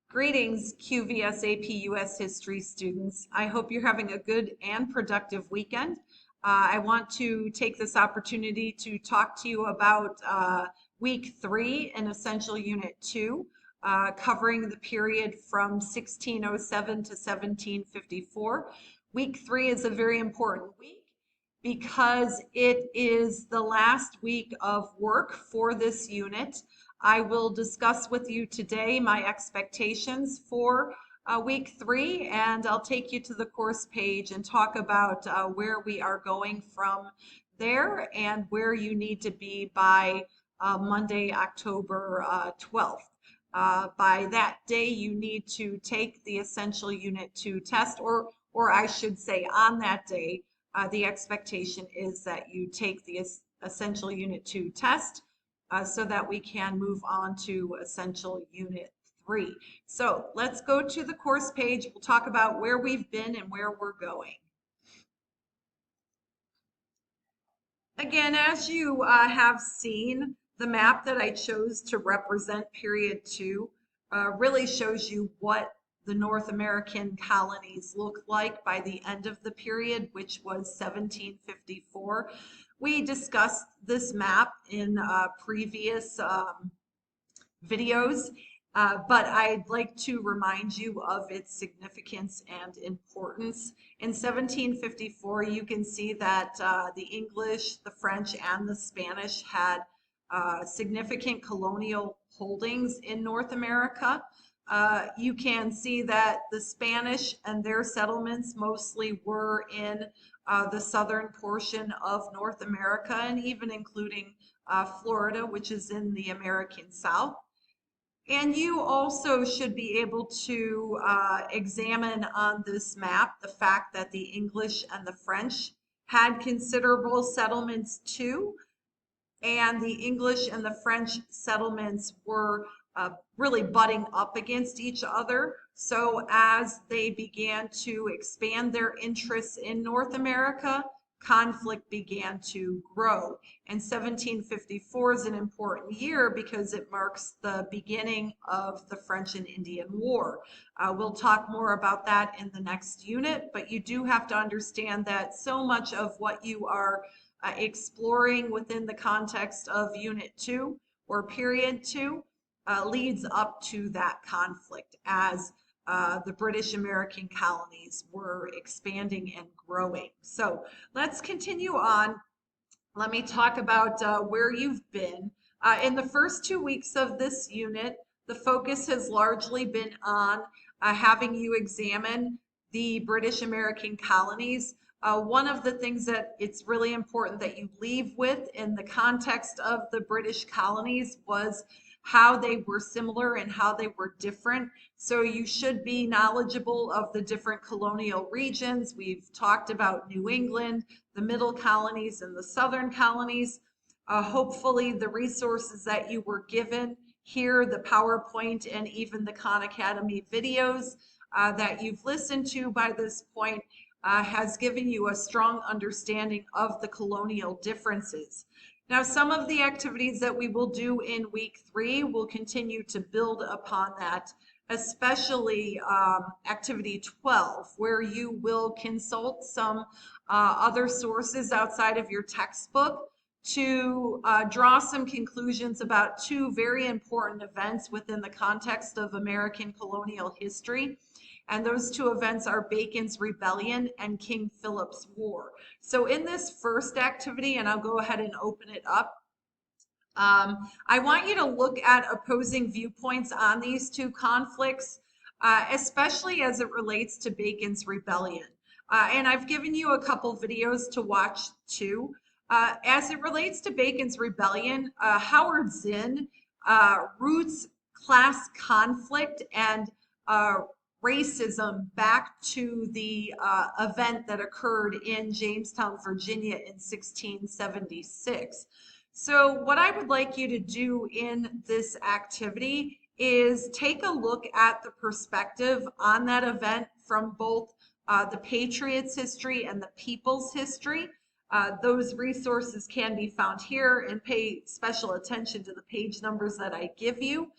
Greetings, QVS AP US History students. I hope you're having a good and productive weekend. I want to take this opportunity to talk to you about week 3 in Essential Unit 2, covering the period from 1607 to 1754. Week 3 is a very important week because it is the last week of work for this unit. I will discuss with you today my expectations for week 3, and I'll take you to the course page and talk about where we are going from there and where you need to be by Monday, October 12th. By that day, you need to take the Essential Unit 2 test, or I should say on that day, the expectation is that you take the Essential Unit 2 test so that we can move on to Essential Unit 3. So let's go to the course page. We'll talk about where we've been and where we're going. Again, as you have seen, the map that I chose to represent period 2 really shows you what the North American colonies look like by the end of the period, which was 1754. We discussed this map in previous videos, but I'd like to remind you of its significance and importance. In 1754, you can see that the English, the French, and the Spanish had significant colonial holdings in North America. You can see that the Spanish and their settlements mostly were in the southern portion of North America, and even including Florida, which is in the American South. And you also should be able to examine on this map the fact that the English and the French had considerable settlements too, and the English and the French settlements were really butting up against each other. So as they began to expand their interests in North America, conflict began to grow. And 1754 is an important year because it marks the beginning of the French and Indian War. We'll talk more about that in the next unit, but you do have to understand that so much of what you are exploring within the context of Unit 2 or Period 2 leads up to that conflict as the British American colonies were expanding and growing. So let's continue on. Let me talk about where you've been. In the first 2 weeks of this unit, the focus has largely been on having you examine the British American colonies. One of the things that it's really important that you leave with in the context of the British colonies was how they were similar and how they were different. So you should be knowledgeable of the different colonial regions. We've talked about New England, the middle colonies, and the southern colonies. Hopefully the resources that you were given here, the PowerPoint and even the Khan Academy videos that you've listened to by this point has given you a strong understanding of the colonial differences. Now, some of the activities that we will do in week 3 will continue to build upon that, especially activity 12, where you will consult some other sources outside of your textbook to draw some conclusions about 2 very important events within the context of American colonial history. And those 2 events are Bacon's Rebellion and King Philip's War. So in this first activity, and I'll go ahead and open it up, I want you to look at opposing viewpoints on these 2 conflicts, especially as it relates to Bacon's Rebellion. And I've given you a couple videos to watch too. As it relates to Bacon's Rebellion, Howard Zinn roots class conflict and racism back to the event that occurred in Jamestown, Virginia in 1676. So what I would like you to do in this activity is take a look at the perspective on that event from both the Patriots' history and the people's history. Those resources can be found here, and pay special attention to the page numbers that I give you.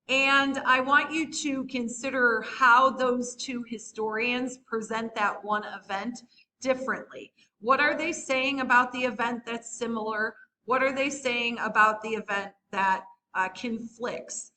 And I want you to consider how those two historians present that one event differently. What are they saying about the event that's similar? What are they saying about the event that conflicts?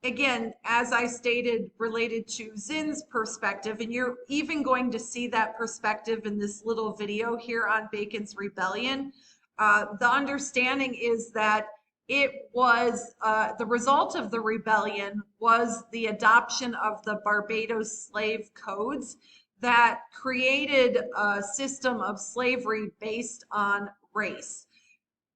Again, as I stated, related to Zinn's perspective, and you're even going to see that perspective in this little video here on Bacon's Rebellion. The understanding is that it was the result of the rebellion was the adoption of the Barbados slave codes that created a system of slavery based on race.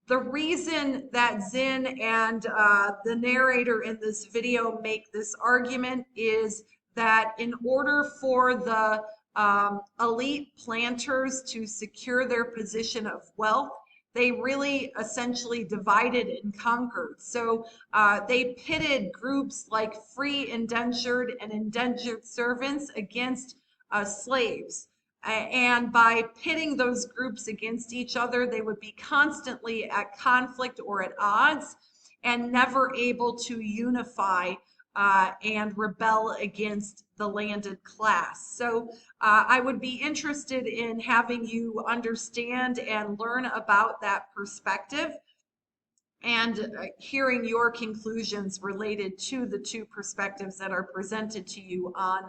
The reason that Zinn and the narrator in this video make this argument is that in order for the elite planters to secure their position of wealth, they really essentially divided and conquered. So they pitted groups like free indentured and indentured servants against slaves. And by pitting those groups against each other, they would be constantly at conflict or at odds and never able to unify and rebel against the landed class. So I would be interested in having you understand and learn about that perspective and hearing your conclusions related to the two perspectives that are presented to you on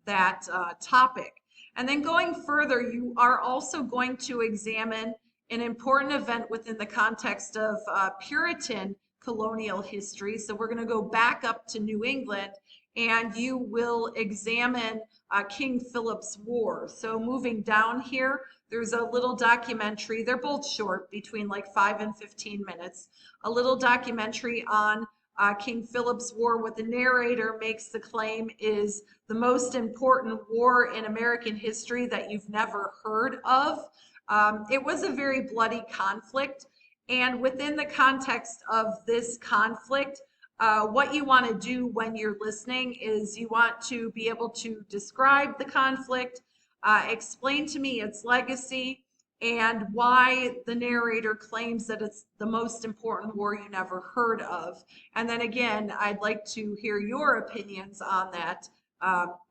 that topic. And then going further, you are also going to examine an important event within the context of Puritan colonial history. So we're going to go back up to New England, and you will examine King Philip's War. So moving down here, there's a little documentary. They're both short, between like 5 and 15 minutes. A little documentary on King Philip's War. What the narrator makes the claim is the most important war in American history that you've never heard of. It was a very bloody conflict. And within the context of this conflict, what you want to do when you're listening is you want to be able to describe the conflict, explain to me its legacy, and why the narrator claims that it's the most important war you never heard of. And then again, I'd like to hear your opinions on that.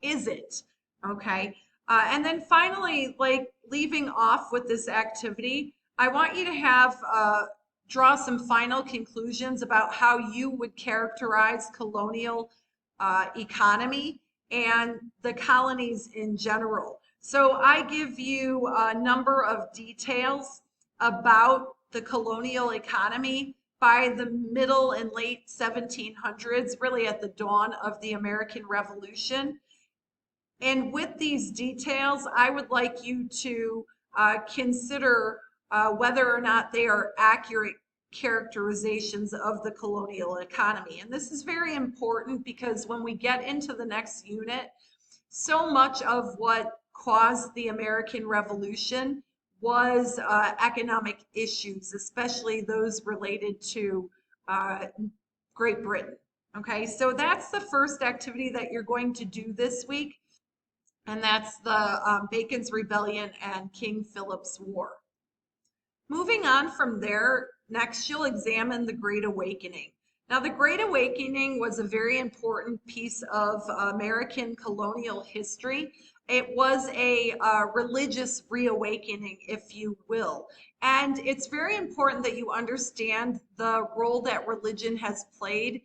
Is it? Okay. And then finally, like leaving off with this activity, I want you to have draw some final conclusions about how you would characterize colonial economy and the colonies in general. So I give you a number of details about the colonial economy by the middle and late 1700s, really at the dawn of the American Revolution. And with these details, I would like you to consider whether or not they are accurate characterizations of the colonial economy. And this is very important because when we get into the next unit, so much of what caused the American Revolution was economic issues, especially those related to Great Britain. Okay, so that's the first activity that you're going to do this week, and that's the Bacon's Rebellion and King Philip's War. Moving on from there, next you'll examine the Great Awakening. Now, the Great Awakening was a very important piece of American colonial history. It was a religious reawakening, if you will. And it's very important that you understand the role that religion has played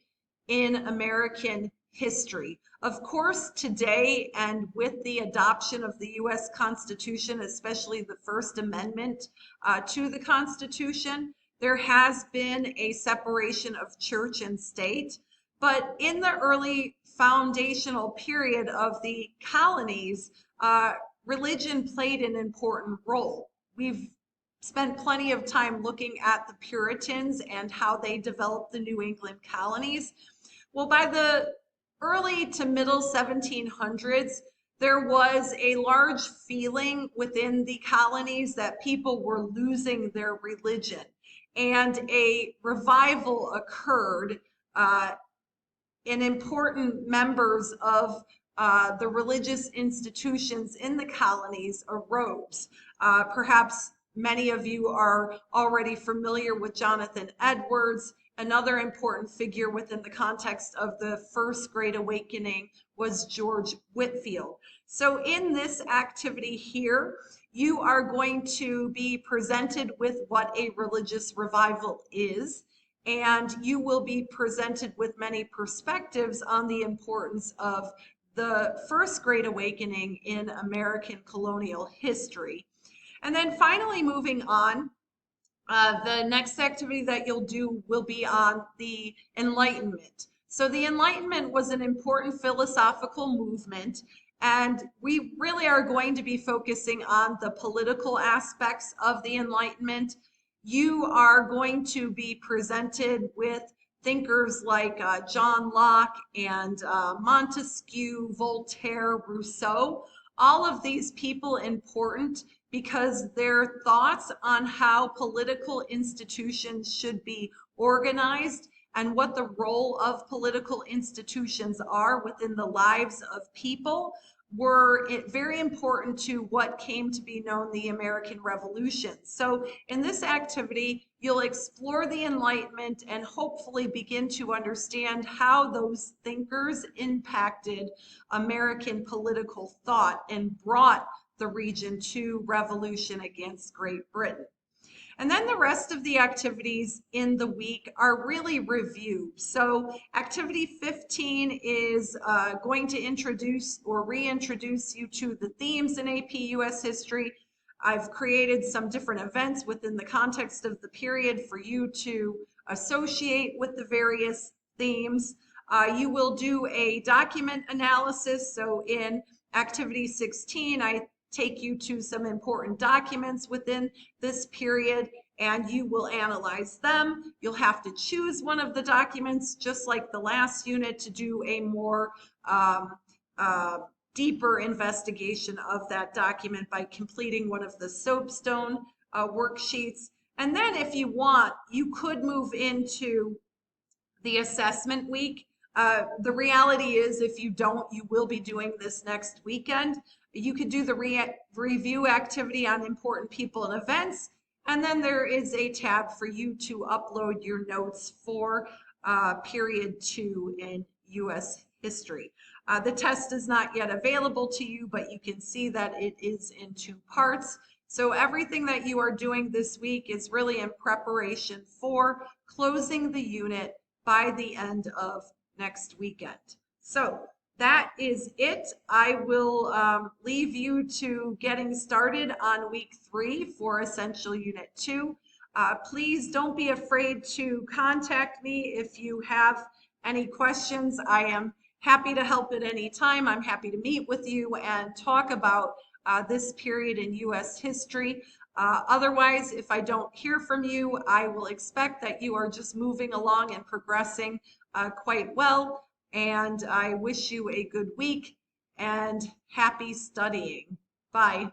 in American history. Of course, today, and with the adoption of the U.S. Constitution, especially the First Amendment to the Constitution, there has been a separation of church and state. But in the early foundational period of the colonies, religion played an important role. We've spent plenty of time looking at the Puritans and how they developed the New England colonies. Well, by the early to middle 1700s, there was a large feeling within the colonies that people were losing their religion, and a revival occurred. And important members of the religious institutions in the colonies arose. Perhaps many of you are already familiar with Jonathan Edwards Another important figure within the context of the First Great Awakening was George Whitefield. So in this activity here, you are going to be presented with what a religious revival is, and you will be presented with many perspectives on the importance of the First Great Awakening in American colonial history. And then finally, moving on, the next activity that you'll do will be on the Enlightenment. So the Enlightenment was an important philosophical movement, and we really are going to be focusing on the political aspects of the Enlightenment. You are going to be presented with thinkers like John Locke and Montesquieu, Voltaire, Rousseau. All of these people important because their thoughts on how political institutions should be organized and what the role of political institutions are within the lives of people were very important to what came to be known the American Revolution. So in this activity, you'll explore the Enlightenment and hopefully begin to understand how those thinkers impacted American political thought and brought the region to revolution against Great Britain. And then the rest of the activities in the week are really review. So activity 15 is going to introduce or reintroduce you to the themes in AP US history. I've created some different events within the context of the period for you to associate with the various themes. You will do a document analysis. So in activity 16, I take you to some important documents within this period and you will analyze them. You'll have to choose one of the documents, just like the last unit, to do a more deeper investigation of that document by completing one of the soapstone worksheets. And then if you want, you could move into the assessment week. The reality is if you don't, you will be doing this next weekend. You could do the review activity on important people and events, and then there is a tab for you to upload your notes for period 2 in US history. The test is not yet available to you, but you can see that it is in 2 parts. So everything that you are doing this week is really in preparation for closing the unit by the end of next weekend. So that is it. I will leave you to getting started on week 3 for Essential Unit 2. Please don't be afraid to contact me if you have any questions. I am happy to help at any time. I'm happy to meet with you and talk about this period in US history. Otherwise, if I don't hear from you, I will expect that you are just moving along and progressing quite well. And I wish you a good week and happy studying. Bye.